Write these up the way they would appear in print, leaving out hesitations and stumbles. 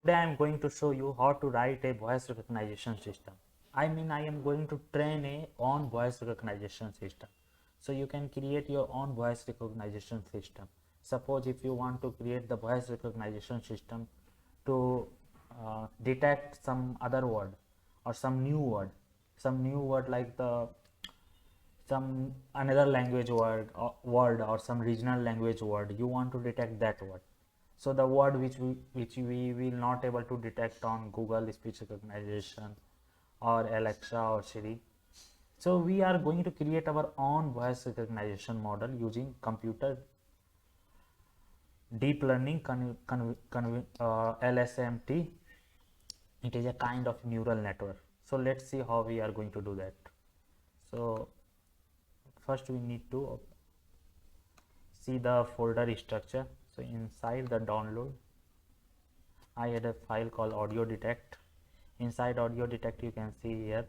Today I am going to show you how to write a voice recognition system. I am going to train a own voice recognition system. So you can create your own voice recognition system. Suppose if you want to create the voice recognition system to detect some other word or some new word like the some another language word or some regional language word, you want to detect that word. So the word which we will not able to detect on Google speech recognition or Alexa or Siri. So we are going to create our own voice recognition model using computer deep learning LSMT. It is a kind of neural network. So let's see how we are going to do that. So first we need to see the folder structure. So inside the download, I had a file called audio detect. Inside audio detect, you can see here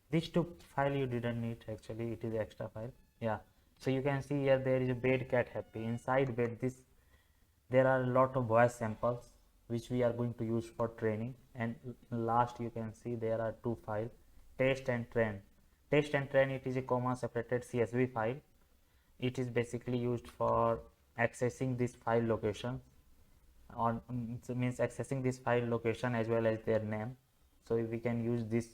these two file you didn't need, actually it is extra file. Yeah, so you can see here there is a bed cat happy. Inside bed this there are a lot of voice samples which we are going to use for training, and last you can see there are two files, test and train. Test and train, it is a comma separated CSV file. It is basically used for accessing this file location on means accessing this file location as well as their name. So we can use this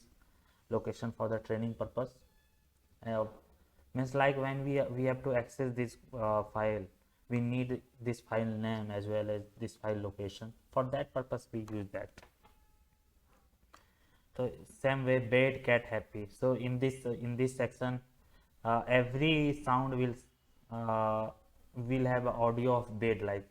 location for the training purpose. uh, Means like when we have to access this file, we need this file name as well as this file location. For that purpose we use that. So same way bed cat happy. So in this section, every sound will have audio of bed, like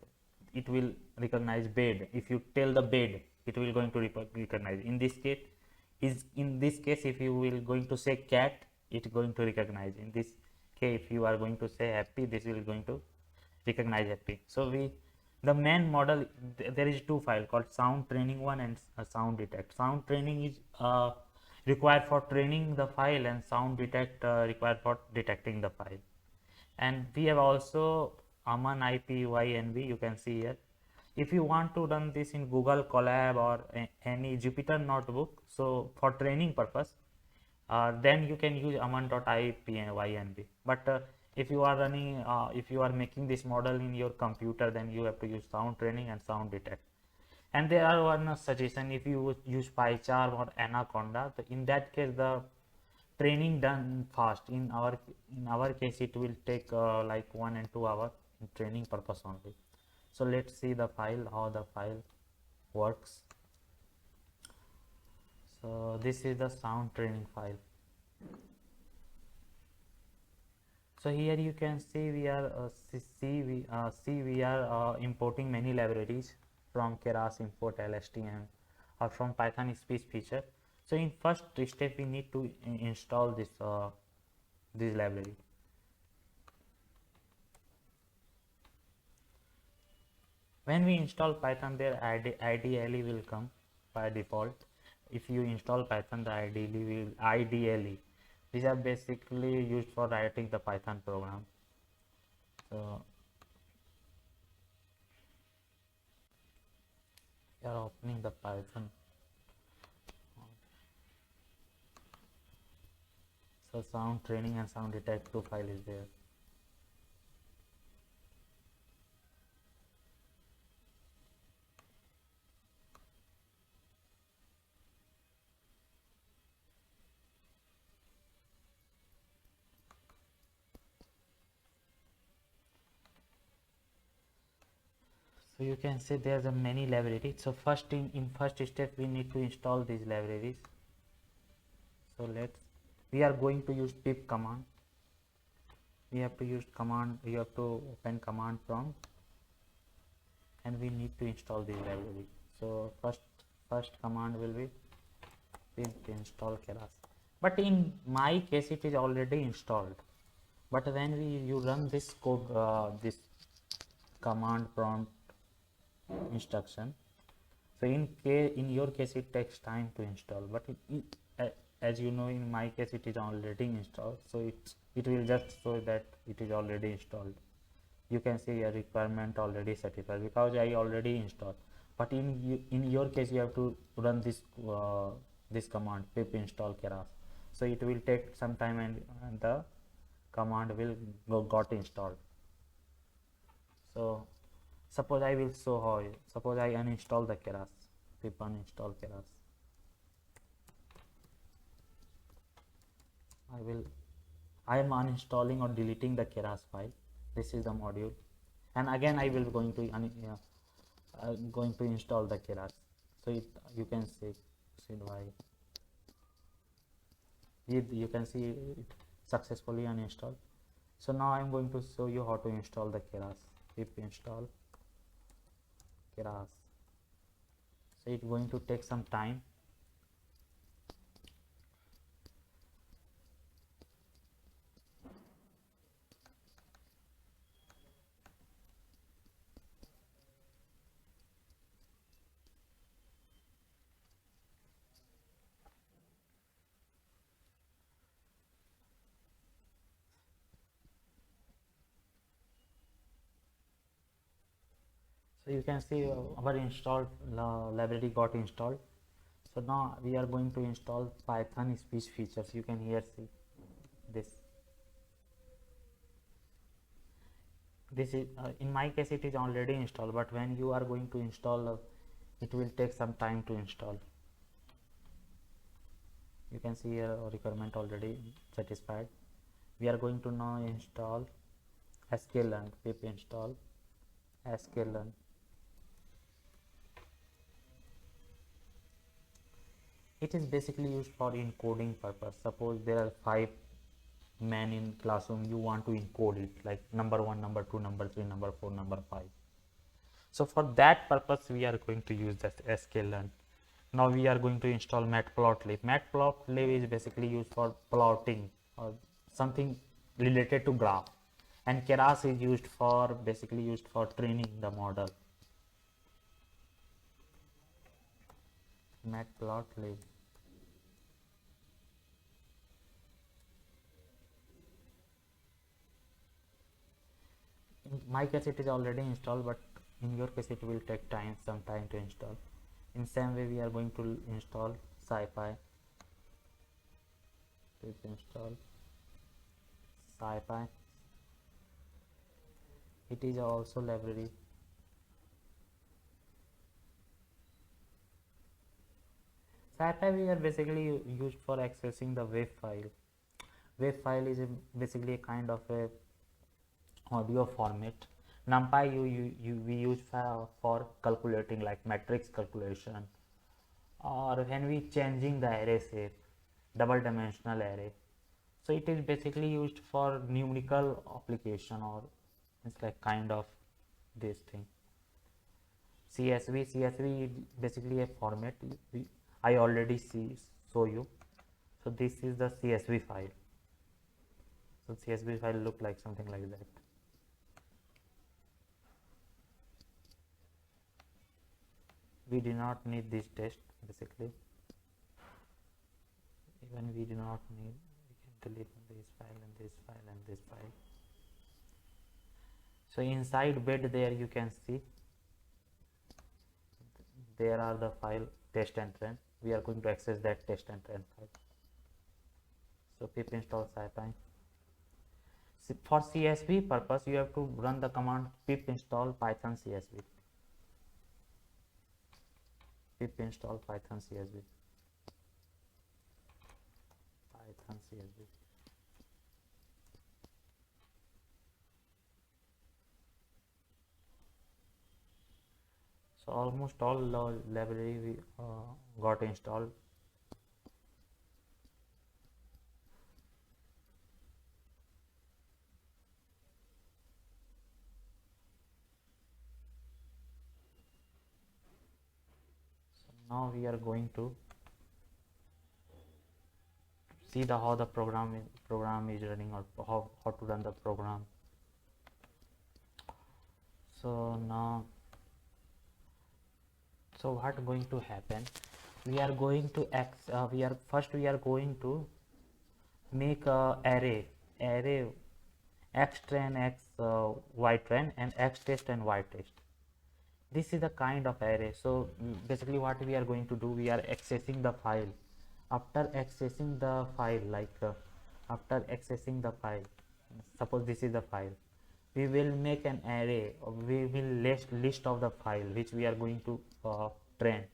it will recognize bed. If you tell the bed, it will going to recognize. In this case if you will going to say cat, it going to recognize. In this case if you are going to say happy, this will going to recognize happy. So the main model, there is two file called sound training one and sound detect. Sound training is required for training the file, and sound detect required for detecting the file. And we have also Aman IPYNV, you can see here. If you want to run this in Google Colab or any Jupyter notebook, so for training purpose, then you can use aman.ipynb. But if you are running, if you are making this model in your computer, then you have to use sound training and sound detect. And there are one suggestion, if you use PyCharm or Anaconda, in that case the training done fast. In our case it will take like 1 and 2 hours in training purpose only. So let's see the file, how the file works. So this is the sound training file. So here you can see we are we are importing many libraries from Keras import LSTM or from Python speech feature. So in first step we need to install this library. When we install Python, their IDLE will come by default. If you install Python, the IDLE. These are basically used for writing the Python program. So we are opening the Python. So sound training and sound detect two file is there. So you can see there's a many libraries. So first in first step we need to install these libraries. So we are going to use pip command. We have to use command, you have to open command prompt, and we need to install this library. So first command will be pip install Keras. But in my case it is already installed. But when you run this code, this command prompt instruction, so in your case it takes time to install. But as you know, in my case it is already installed, so it will just show that it is already installed. You can see a requirement already satisfied because I already installed. But in your case you have to run this command pip install keras. So it will take some time, and the command will got installed. So suppose I will show how. Suppose I uninstall the keras, pip uninstall keras. I am uninstalling or deleting the keras file. This is the module, and again I will going to install the keras. So you can see why you can see it successfully uninstalled. So now I am going to show you how to install the keras. Pip install keras. So it's going to take some time. So you can see our installed library got installed. So now we are going to install Python speech features. You can here see this. This is in my case it is already installed, but when you are going to install, it will take some time to install. You can see here requirement already satisfied. We are going to now install sklearn. Pip install sklearn. It is basically used for encoding purpose. Suppose there are 5 men in classroom, you want to encode it like number 1, number 2, number 3, number 4, number 5. So for that purpose we are going to use that sklearn. Now we are going to install matplotlib. Matplotlib is basically used for plotting or something related to graph, and keras is basically used for training the model. Matplotlib. In my case it is already installed, but in your case it will take some time to install. In same way we are going to install SciPy. Pip install SciPy. It is also library. SciPy we are basically used for accessing the WAV file. WAV file is basically a kind of a audio format. NumPy we use for calculating like matrix calculation, or when we changing the array shape, double dimensional array. So it is basically used for numerical application, or it's like kind of this thing. CSV is basically a format I already show you. So this is the CSV file. So CSV file look like something like that. We do not need this test basically. Even we do not need, we can delete this file and this file and this file. So inside bed there you can see there are the file test and train. We are going to access that test and train file. So pip install SciPy. For CSV purpose you have to run the command pip install python CSV. Pip install python CSV. Python CSV. So almost all library we got installed. So now we are going to see how the program is running, or how to run the program. So now, so what going to happen, we are going to we are going to make a array x train x y train and x test and y test. This is the kind of array. So basically what we are going to do, we are accessing the file. After accessing the file, after accessing the file, suppose this is the file, we will make an array, or we will list of the file which we are going to train.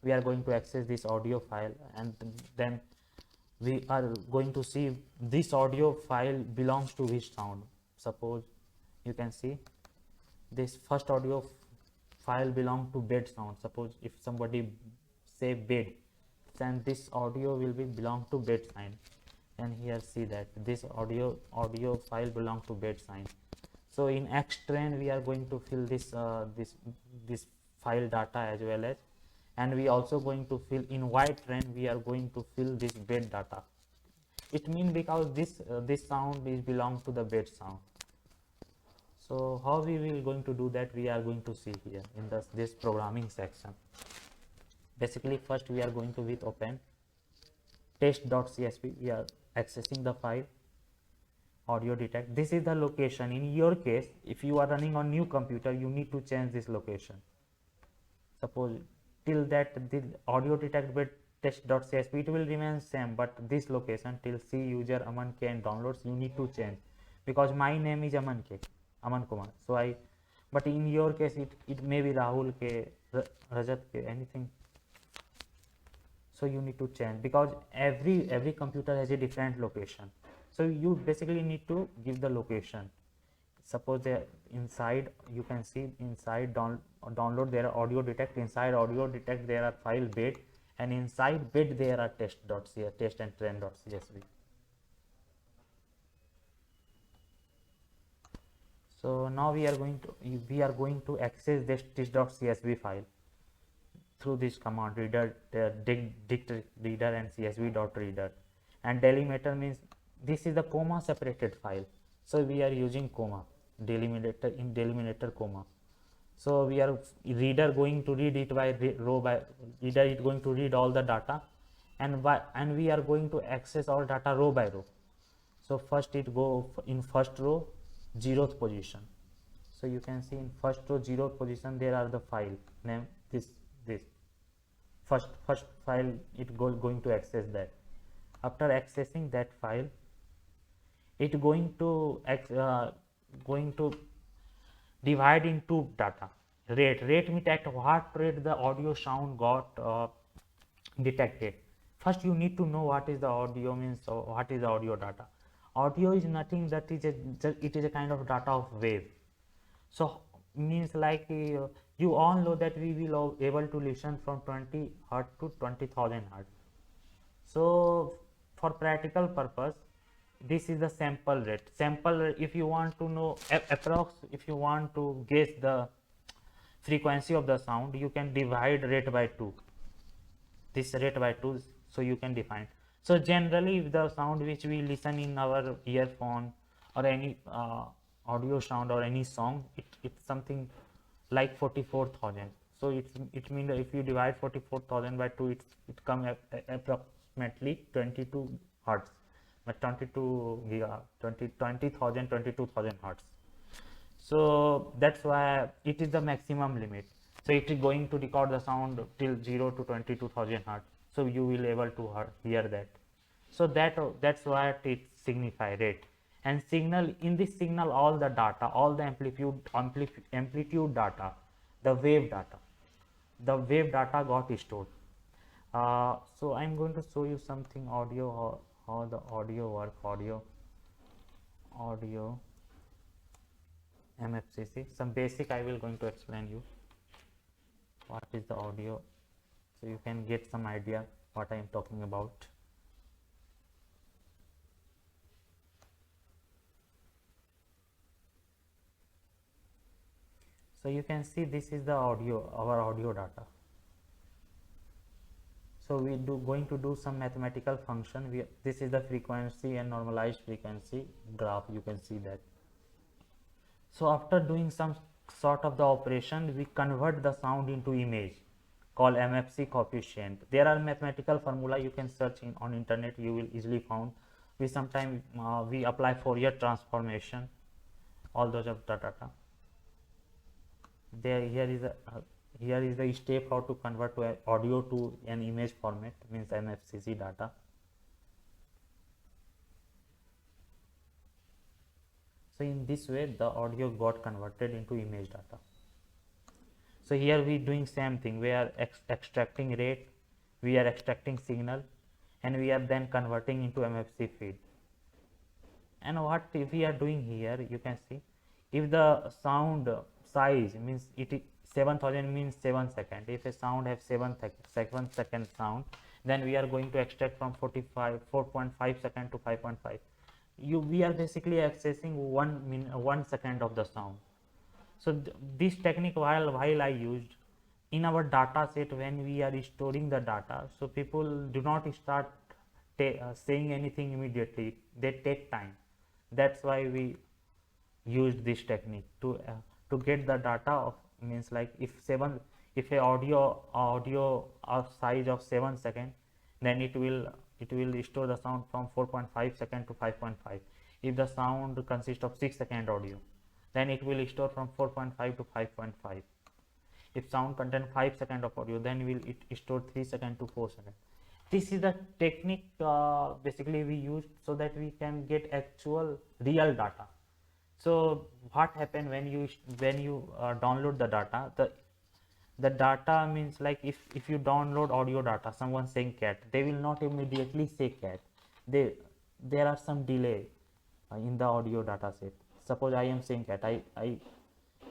We are going to access this audio file, and then we are going to see this audio file belongs to which sound. Suppose you can see this first audio file belong to bed sound. Suppose if somebody say bed, then this audio will be belong to bed sign. And here see that this audio file belong to bed sign. So in xtrain we are going to fill this file data as well as, and we also going to fill in ytrain, we are going to fill this bed data. It means because this sound is belong to the bed sound. So how we will going to do that, we are going to see here in this programming section. Basically first we are going to with open test.csv, we are accessing the file audio detect. This is the location. In your case, if you are running on new computer, you need to change this location. Suppose till that the audio detect with test.csv, it will remain same, but this location till C user Aman K and downloads, you need to change, because my name is Aman K, Aman Kumar. So but in your case it may be Rahul K, Rajat K, anything. So you need to change, because every computer has a different location. So you basically need to give the location. Suppose there inside, you can see inside download there are audio detect, inside audio detect there are file bed, and inside bed there are test and train.csv. So now we are going to access this test.csv file through this command reader, dict reader and csv.reader. And delimiter means this is the comma separated file, so we are using comma delimiter, in delimiter comma. So we are reader going to read it by row by reader, it going to read all the data, and we are going to access all data row by row. So first it go in first row 0th position. So you can see in first row 0th position there are the file name, this first file, it going to access that. After accessing that file, it going to divide into data. Rate means at what rate the audio sound got detected. First you need to know what is the audio means, or what is the audio data. Audio is nothing, that is it is a kind of data of wave. So means like you all know that we will able to listen from 20 hertz to 20,000 hertz. So for practical purpose, this is the sample rate. If you want to know approx, if you want to guess the frequency of the sound, you can divide rate by 2, this rate by 2, so you can define. So generally the sound which we listen in our earphone or any audio sound or any song, it's something like 44,000. So it means that if you divide 44,000 by 2, it comes approximately 22 hertz, but 22,000 hertz. So that's why it is the maximum limit. So it is going to record the sound till 0 to 22,000 hertz. So you will able to hear that. So that's why it signify rate. And signal, in this signal, all the data, all the amplitude data, the wave data got stored. So I'm going to show you something audio, how the audio work, audio MFCC. Some basic I will going to explain you what is the audio, so you can get some idea what I am talking about. So you can see this is the audio, our audio data. So we going to do some mathematical function. This is the frequency and normalized frequency graph, you can see that. So after doing some sort of the operation, we convert the sound into image. called MFC coefficient. There are mathematical formula you can search on internet, you will easily found. We sometimes we apply Fourier transformation, all those of the data. There here is the step how to convert to audio to an image format, means MFCC data. So in this way the audio got converted into image data. So here we doing same thing, we are extracting rate, we are extracting signal, and we are then converting into MFC feed. And what we are doing here, you can see, if the sound size means 7000 means 7 second, if a sound have 7 second sound, then we are going to extract from 4.5 second to 5.5. We are basically accessing 1 second of the sound. So this technique while I used in our data set when we are storing the data, so people do not start saying anything immediately, they take time. That's why we used this technique to get the data of, means like if a audio size of 7 second, then it will store the sound from 4.5 second to 5.5. If the sound consists of 6 second audio, then it will store from 4.5 to 5.5. If sound contain 5 second of audio, then will it store 3 second to 4 second. This is the technique basically we use so that we can get actual real data. So what happen when you download the data, the data means like if you download audio data, someone saying cat, they will not immediately say cat, there are some delay in the audio data set. Suppose I am saying cat, I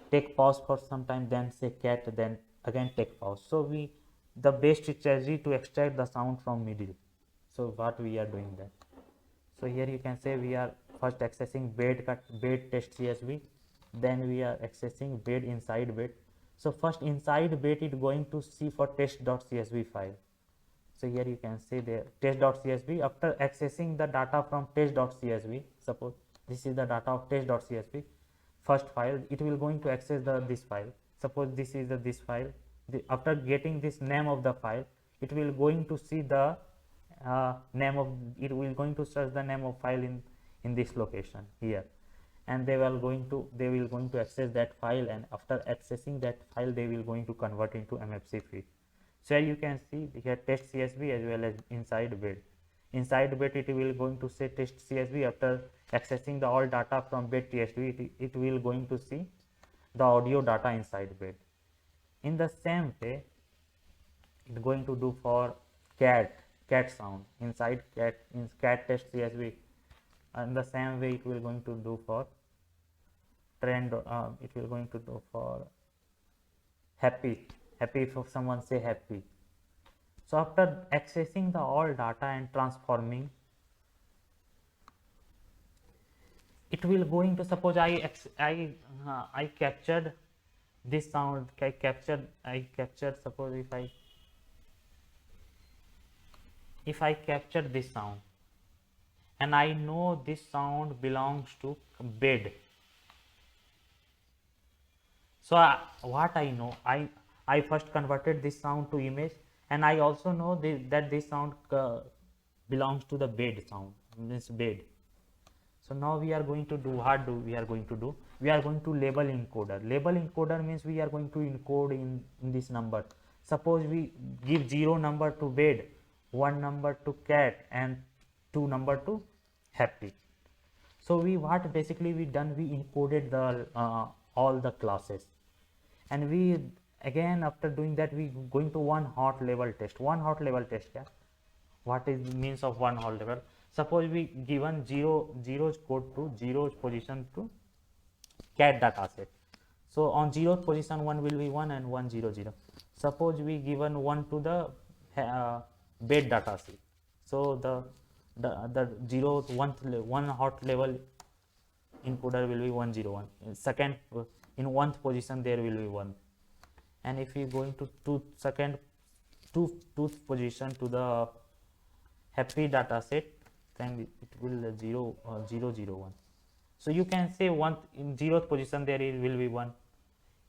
take pause for some time, then say cat, then again take pause. So the best strategy to extract the sound from middle. So what we are doing that. So here you can say we are first accessing bed test CSV, then we are accessing bed inside bed. So first inside bed it going to see for test.csv file. So here you can say the test.csv. After accessing the data from test.csv, suppose this is the data of test.csv first file, it will going to access this file. Suppose this is this file. After getting this name of the file, it will going to see the name of, it will going to search the name of file in this location here, and they will going to access that file, and after accessing that file they will going to convert into MFC feed. So you can see here test CSV as well as inside bed. Inside bed it will going to say test CSV. After accessing the all data from bed TSV, it will going to see the audio data inside bed. In the same way it going to do for cat sound inside cat test CSV, and the same way it will going to do for trend, it will going to do for happy if someone say happy. So after accessing the all data and transforming, it will going to, suppose I captured this sound, I captured suppose if I captured this sound and I know this sound belongs to bed. So what I know, I first converted this sound to image, and I also know that this sound belongs to the bed sound, means bed. So now we are going to do, we are going to label encoder. Label encoder means we are going to encode in this number. Suppose we give 0 number to bed, 1 number to cat, and 2 number to happy. So what basically we done, we encoded the all the classes, and we again after doing that we going to one hot level test. Yeah, what is means of one hot level? Suppose we given zeros code to zeros position to cat data set. So on 0th position 1 will be 1 and 1 0 0. Suppose we given 1 to the bed data set. So the 0th one hot level encoder will be 101. In second, in 1th position there will be 1. And if we going to 2th position to the happy data set, then it will 0 0 0 1. So you can say one in 0th position there will be 1,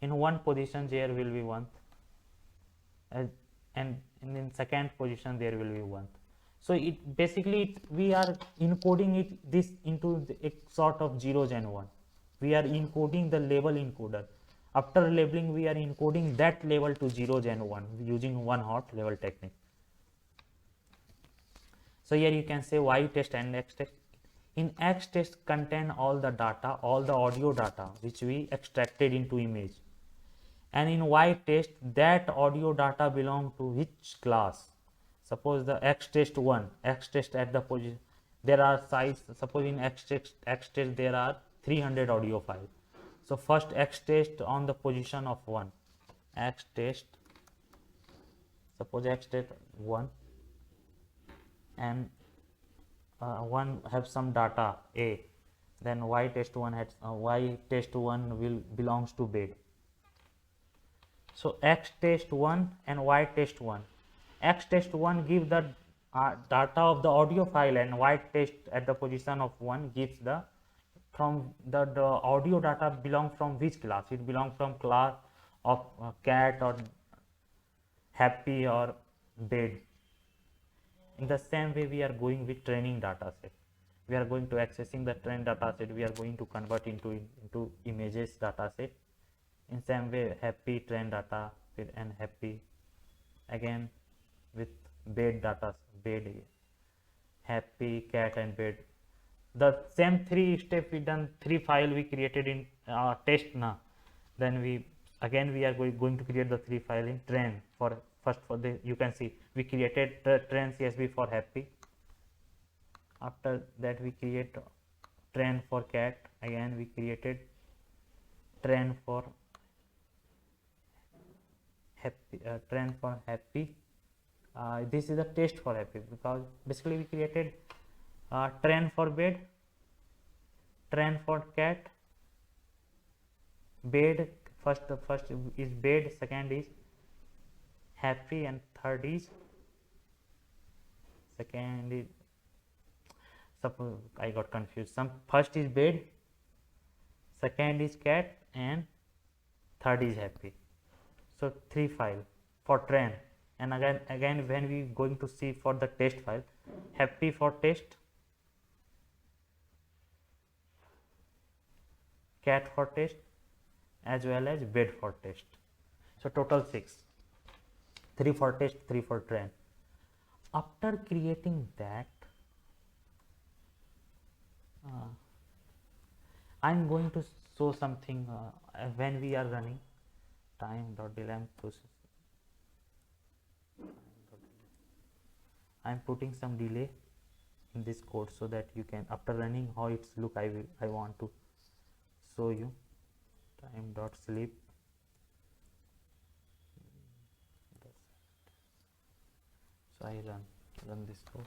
in 1 position there will be 1, and in second position there will be 1. So it basically we are encoding this into a sort of zeros and 1. We are encoding the label encoder. After labeling, we are encoding that label to zeros and 1 using one hot label technique. So here you can say y test and x test. In x test contain all the data, all the audio data which we extracted into image, and in y test that audio data belong to which class. Suppose the x test 1, x test at the position, there are size, suppose in x test there are 300 audio files. So first x test on the position of 1, x test, suppose x test 1, and 1 have some data a, then y test 1 has y test 1 will belongs to bed. So x test 1 and y test 1, x test 1 give the data of the audio file, and y test at the position of 1 gives the from the audio data belong from which class. It belongs from class of cat or happy or bed. In the same way we are going with training data set. We are going to accessing the train data set, we are going to convert into images data set. In same way happy train data with and happy, again with bed data, bed, happy, cat and bed. The same 3 step we done, 3 file we created in test now. Then we again we are going to create the 3 file in train. For first, for the you can see we created train CSV for happy. After that we create train for cat. Again we created train for happy, train for happy. This is the test for happy, because basically we created train for bed, train for cat, bed, first is bed, second is happy, and third is second is, suppose I got confused, some first is bed, second is cat, and third is happy. So 3 file for train. And again when we going to see for the test file, happy for test, cat for test, as well as bed for test. So total 6, 3 for test, 3 for train. After creating that, I am going to show something when we are running time dot delay process. I am putting some delay in this code so that you can, after running how it's look, I want to show you. Time dot sleep, so I run this code.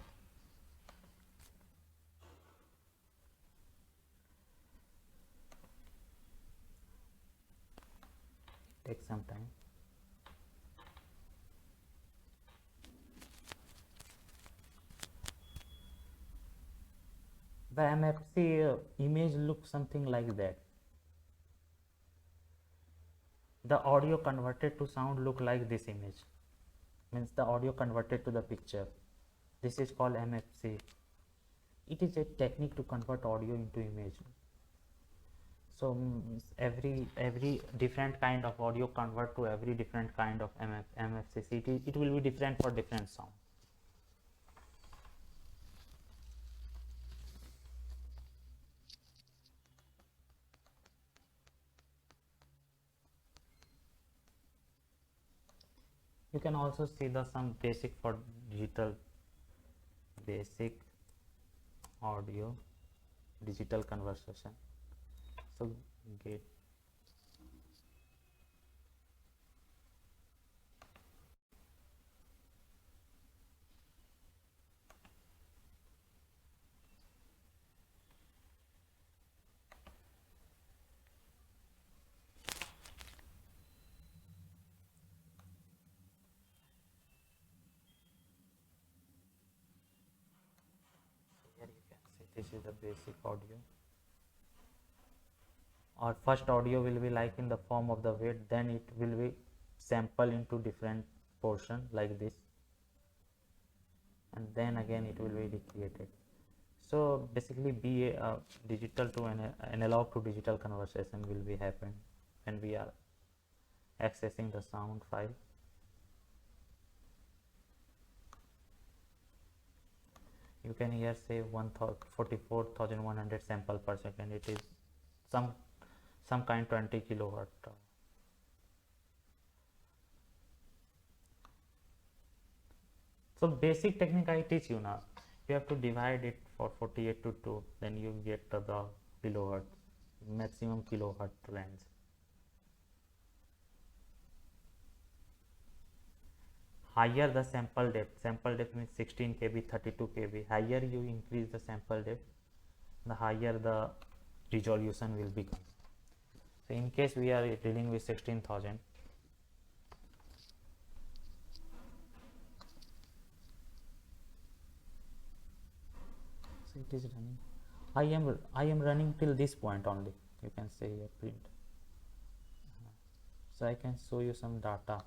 Take some time. The MFC image looks something like that. The audio converted to sound look like this image, means the audio converted to the picture. This is called MFC. It is a technique to convert audio into image. So every different kind of audio convert to every different kind of MFC. It will be different for different sound. You can also see the some basic for digital, basic audio digital conversion. So get this is the basic audio. Our first audio will be like in the form of the weight, then it will be sampled into different portion like this, and then again it will be recreated. So basically digital to analog to digital conversion will be happen when we are accessing the sound file. You can here say 44,100 sample per second. It is some kind 20 kilowatt. So basic technique I teach you now. You have to divide it for 48 to 2, then you get the kilohertz, maximum kilohertz range. Higher the sample depth means 16 kb, 32 kb. Higher you increase the sample depth, the higher the resolution will become. So in case we are dealing with 16,000, so it is running. I am running till this point only. You can say here print. So I can show you some data.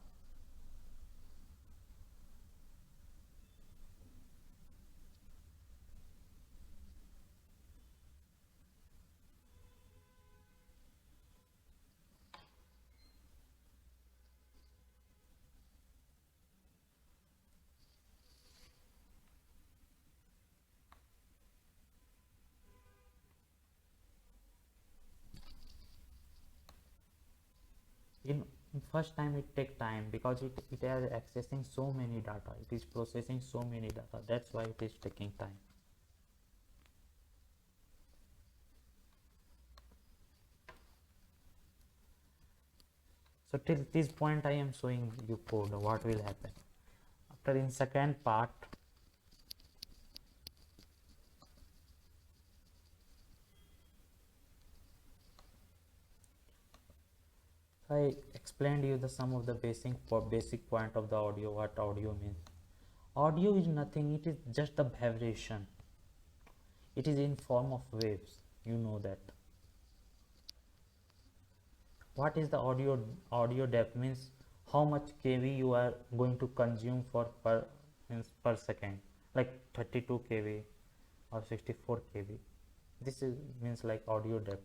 In first time it take time because it is accessing so many data, it is processing so many data, that's why it is taking time. So till this point I am showing you code what will happen. After in second part I explained you the some of the basic point of the audio, what audio means. Audio is nothing, it is just the vibration. It is in form of waves, you know that. What is the audio depth means how much kV you are going to consume for per second, like 32 kV or 64 kV. This is means like audio depth.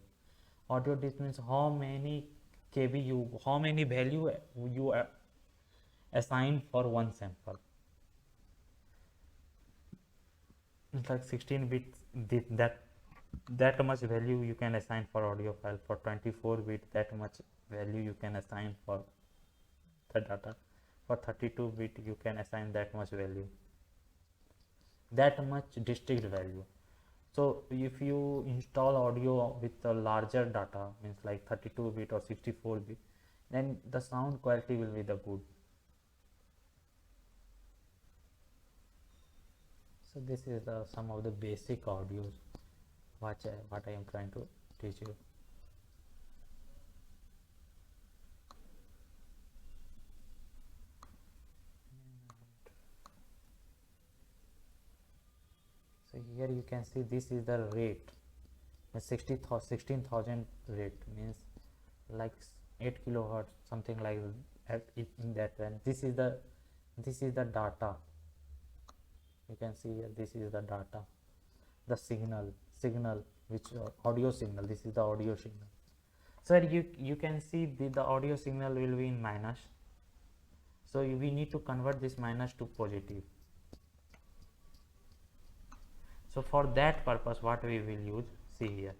Audio depth means how many kV how many value you assign for one sample. It's like 16 bits, that much value you can assign for audio file. For 24 bit, that much value you can assign for the data. For 32 bit you can assign that much value, that much distinct value. So if you install audio with a larger data, means like 32 bit or 64 bit, then the sound quality will be the good. So this is the some of the basic audios what I am trying to teach you. So here you can see this is the rate, 16,000 rate means like 8 kilohertz, something like in that. And this is the data. You can see here, this is the data, the signal which audio signal. This is the audio signal. So you can see the audio signal will be in minus, so we need to convert this minus to positive. So for that purpose what we will use, see here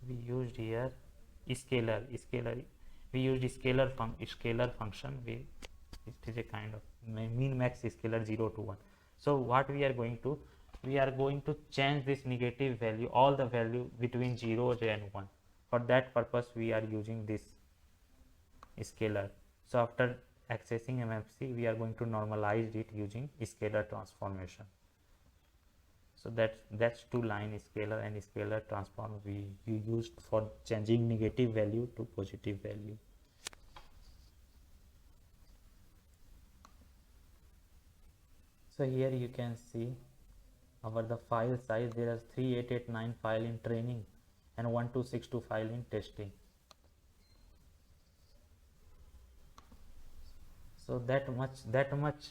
we used here scalar, we used scalar function. It is a kind of min max scalar 0 to 1. So what we are going to change this negative value, all the value between 0 and 1. For that purpose we are using this scalar. So after accessing MFC we are going to normalize it using scalar transformation. So that's two line scalar and scalar transform you used for changing negative value to positive value. So here you can see the file size. There are 3889 file in training and 1262 file in testing. So that much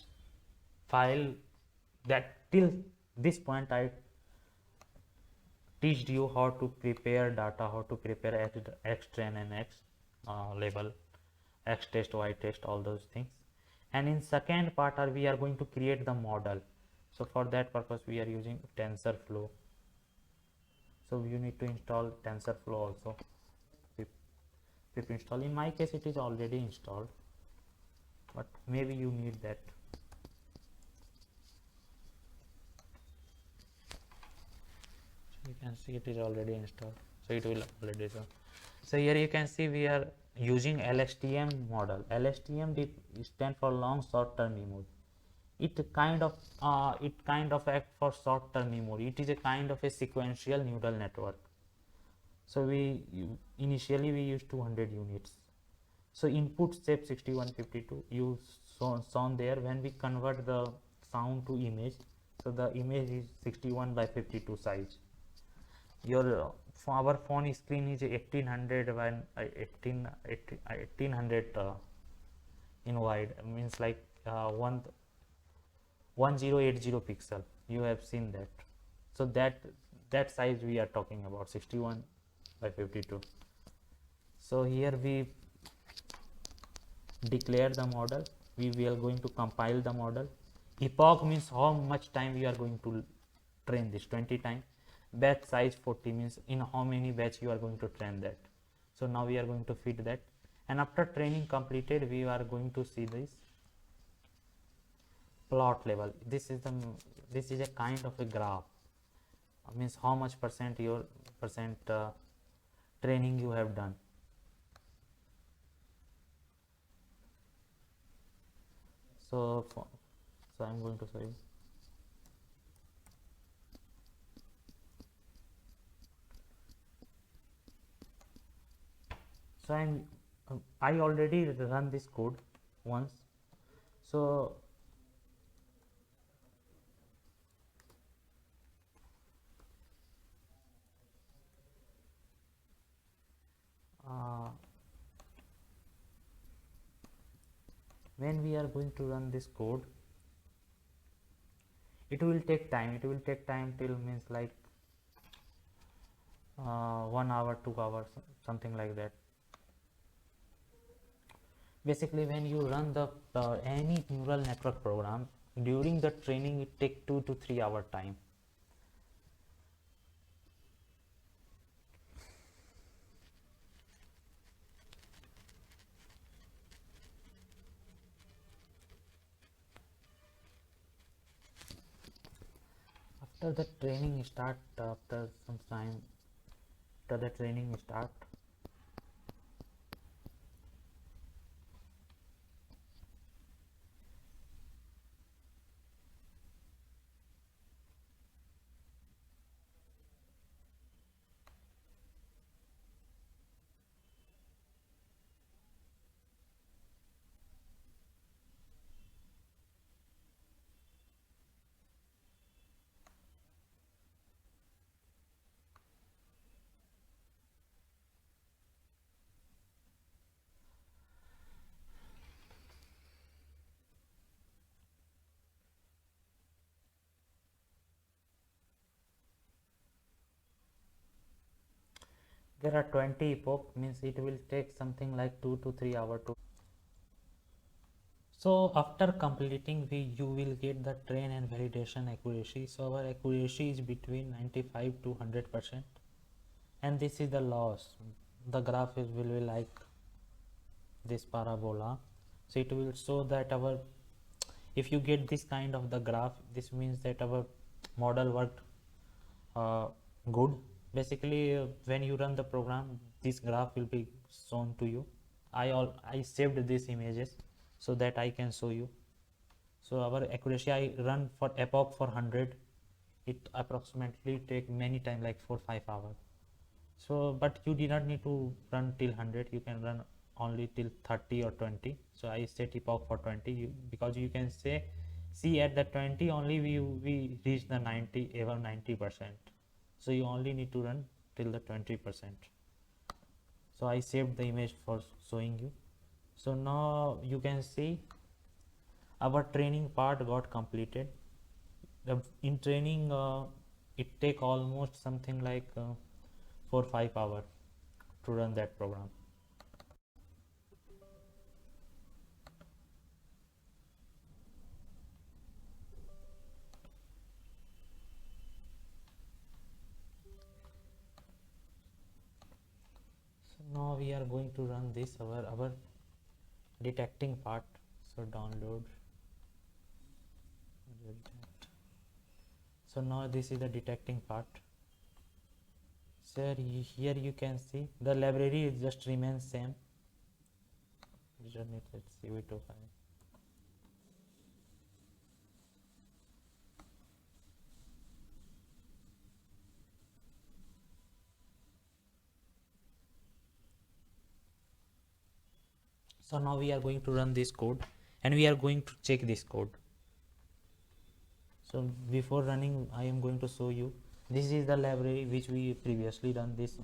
file, that till this point I teached you how to prepare data, how to prepare X-train and X label, X test, Y test, all those things. And in second part we are going to create the model. So for that purpose we are using TensorFlow. So you need to install TensorFlow also. Pip install. In my case it is already installed, but maybe you need that. You can see it is already installed, so it will already show. So here you can see we are using LSTM model. LSTM stand for long short term memory. It kind of act for short term memory. It is a kind of a sequential neural network. So initially we use 200 units. So input step 6152 you shown there. When we convert the sound to image, so the image is 61 by 52 size. Your our phone screen is 1800 by 1800 in wide, means like 1080 pixel. You have seen that. So that size we are talking about, 61 by 52. So here we declare the model. We are going to compile the model. Epoch means how much time we are going to train this, 20 times. Batch size 40 means in how many batch you are going to train that. So now we are going to feed that, and after training completed we are going to see this plot level. This is a kind of a graph, means how much percent your training you have done. So I'm going to show you. So I already run this code once. So when we are going to run this code, it will take time. It will take time till means like 1 hour, 2 hours, something like that. Basically, when you run the any neural network program, during the training it takes 2 to 3 hour time. After the training start, after some time, after the training start, there are 20 epoch, means it will take something like 2 to 3 hours to. So after completing, you will get the train and validation accuracy. So our accuracy is between 95 to 100%, and this is the loss. The graph will be like this parabola. So it will show that if you get this kind of the graph, this means that our model worked good. Basically, when you run the program, this graph will be shown to you. I saved these images so that I can show you. So our accuracy, I run for epoch for 100. It approximately take many time, like 4-5 hours. So but you do not need to run till 100. You can run only till 30 or 20. So I set epoch for 20, because you can see at the 20 only we reach the 90, even 90%. So you only need to run till the 20%. So I saved the image for showing you. So now you can see our training part got completed. In training, it take almost something like 4-5 hours to run that program. So now we are going to run this our detecting part. So download. So now this is the detecting part. So here you can see the library just remains same. Let's see V25. So now we are going to run this code and we are going to check this code. So before running, I am going to show you, this is the library which we previously done this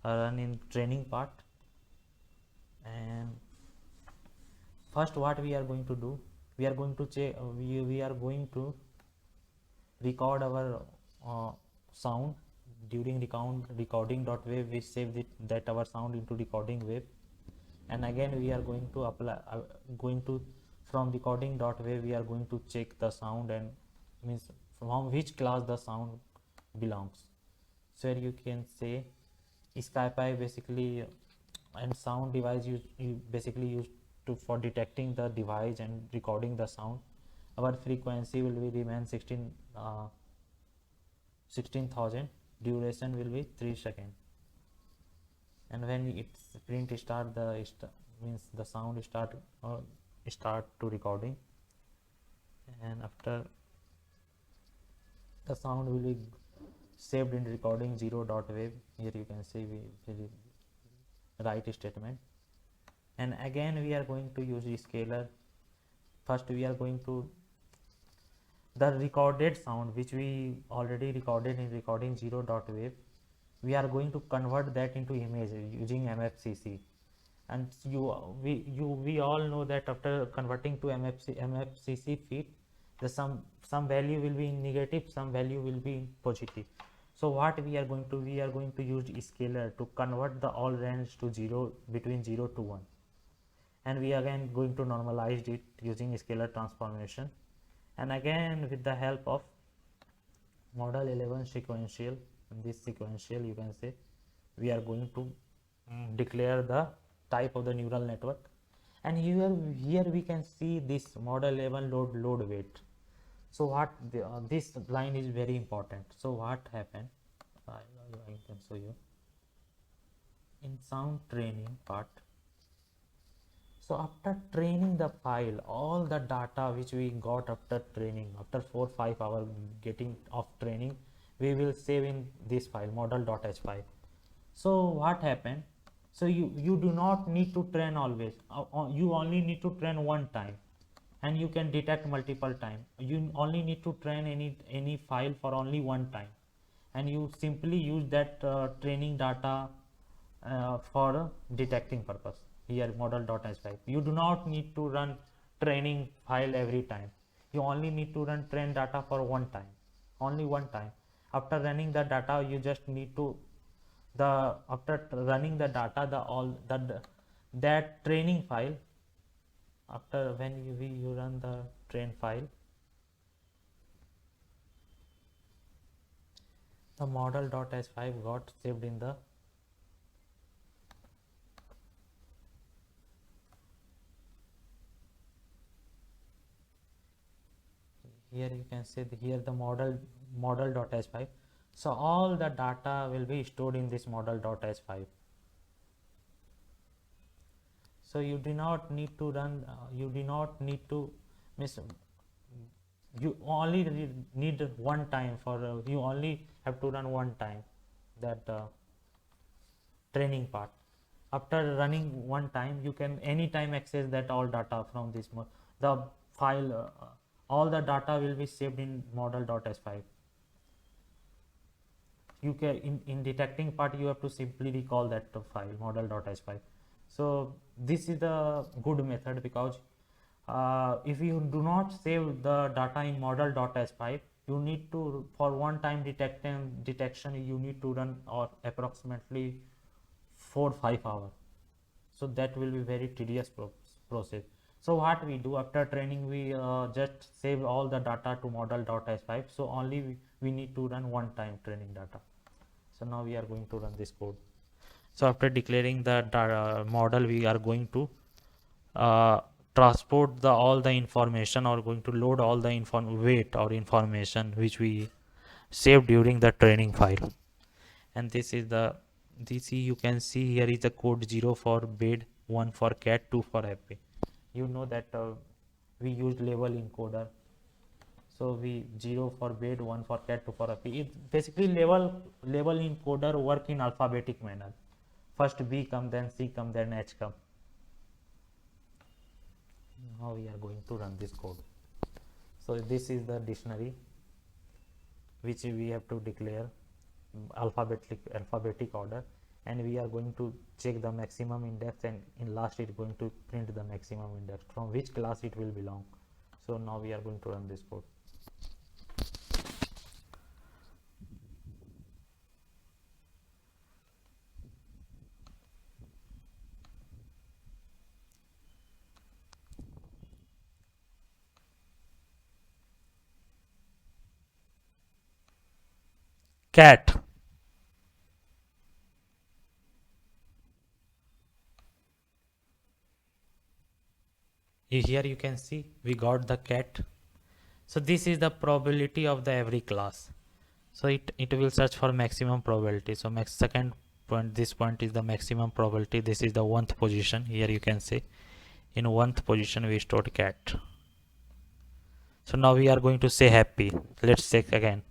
run in training part. And first what we are going to do, we are going to check, we are going to record our sound during recording.wave. We save that our sound into recording wave, and again we are going to apply going to from recording.wave we are going to check the sound and means from which class the sound belongs. So here you can say SkyPi basically and sound device you basically used to for detecting the device and recording the sound. Our frequency will be remain 16,000. Duration will be 3 seconds. And when it's print start, means the sound start to recording, and after the sound will be saved in recording 0.wave. Here you can see we write statement, and again we are going to use scalar. First we are going to the recorded sound which we already recorded in recording 0.wave, we are going to convert that into image using MFCC. And we all know that after converting to MFCC feed, the some value will be negative, some value will be positive. So what we are going to use scalar to convert the all range to 0 between 0 to 1, and we again going to normalize it using scalar transformation, and again with the help of model 11 sequential. In this sequential you can say we are going to declare the type of the neural network, and here we can see this model 11 load weight. So what this line is very important. So what happened, I can show you in sound training part. So after training the file, all the data which we got after training, after 4-5 hours getting of training, we will save in this file model.h file. So what happened? So you do not need to train always. You only need to train one time, and you can detect multiple time. You only need to train any file for only one time, and you simply use that training data for detecting purpose. Here model.h5, you do not need to run training file every time. You only need to run train data for one time, only one time. After running the data, you just need to after running the data, that training file, after when you run the train file, the model.h5 got saved in the here you can see here the model.h5. So all the data will be stored in this model.h5. So you do not need to run you do not need to miss, you only need one time for you only have to run one time that training part. After running one time, you can anytime access that all data from this the file all the data will be saved in model.h5. You can in detecting part you have to simply recall that file model.h5. So this is the good method, because if you do not save the data in model.h5, you need to, for one time detection you need to run or approximately 4-5 hours. So that will be very tedious process. So what we do after training, we just save all the data to model.h5. So only we need to run one time training data. So now we are going to run this code. So after declaring the model, we are going to uh, transport the all the information, or going to load all the weight or information which we saved during the training file. And this is the, this you can see here is the code 0 for bed, 1 for cat, 2 for happy. You know that we use label encoder. So we 0 for bed, 1 for cat, 2 for happy. It basically label encoder work in alphabetic manner. First B come, then C come, then H come. Now we are going to run this code. So this is the dictionary which we have to declare alphabetic order, and we are going to check the maximum index, and in last it is going to print the maximum index from which class it will belong. So now we are going to run this code. Cat. Here you can see we got the cat. So this is the probability of the every class. So it will search for maximum probability. So second point, this point is the maximum probability. This is the 1th position. Here you can see in 1th position we stored cat. So now we are going to say happy. Let's check again.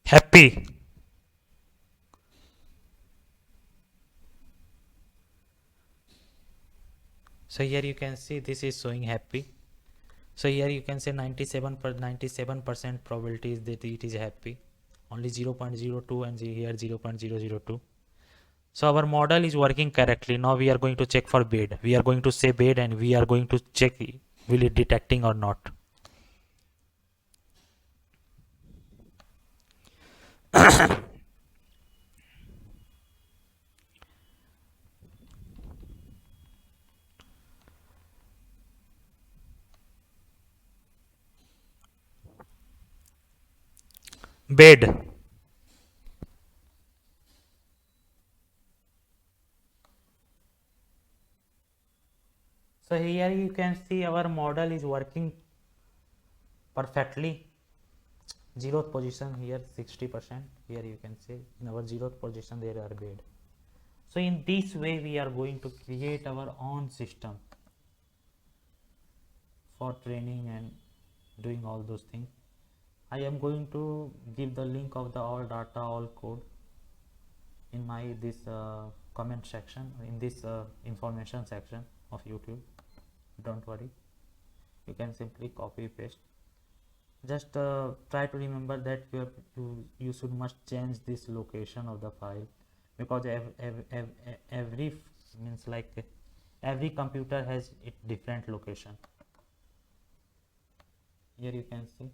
Happy. So here you can see this is showing happy. So here you can say 97% probability is that it is happy. Only 0.02 and here 0.002. So our model is working correctly. Now we are going to check for bed. We are going to say bed, and we are going to check will it detecting or not. Bed. So here you can see our model is working perfectly. 0th position here 60%. Here you can see in our 0th position there are bed. So in this way we are going to create our own system for training and doing all those things. I am going to give the link of the all data, all code in my this comment section, in this information section of YouTube. Don't worry, you can simply copy paste. Just try to remember that you should must change this location of the file, because every means like every computer has its different location. Here you can see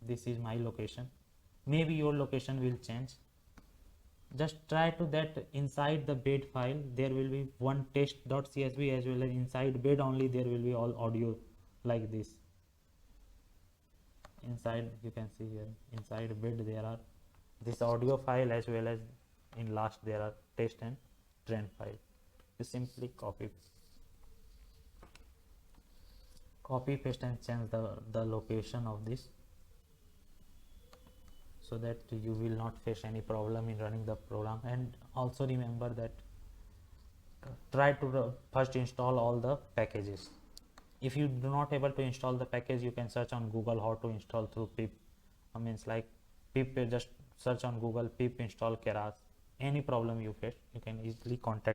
this is my location. Maybe your location will change. Just try to that inside the bed file there will be one test.csv, as well as inside bed only there will be all audio like this. Inside you can see here inside bed there are this audio file, as well as in last there are test and train file. You simply copy paste and change the location of this, so that you will not face any problem in running the program. And also remember that try to first install all the packages. If you do not able to install the package, you can search on Google how to install through pip. Means like pip, just search on Google pip install Keras. Any problem you face, you can easily contact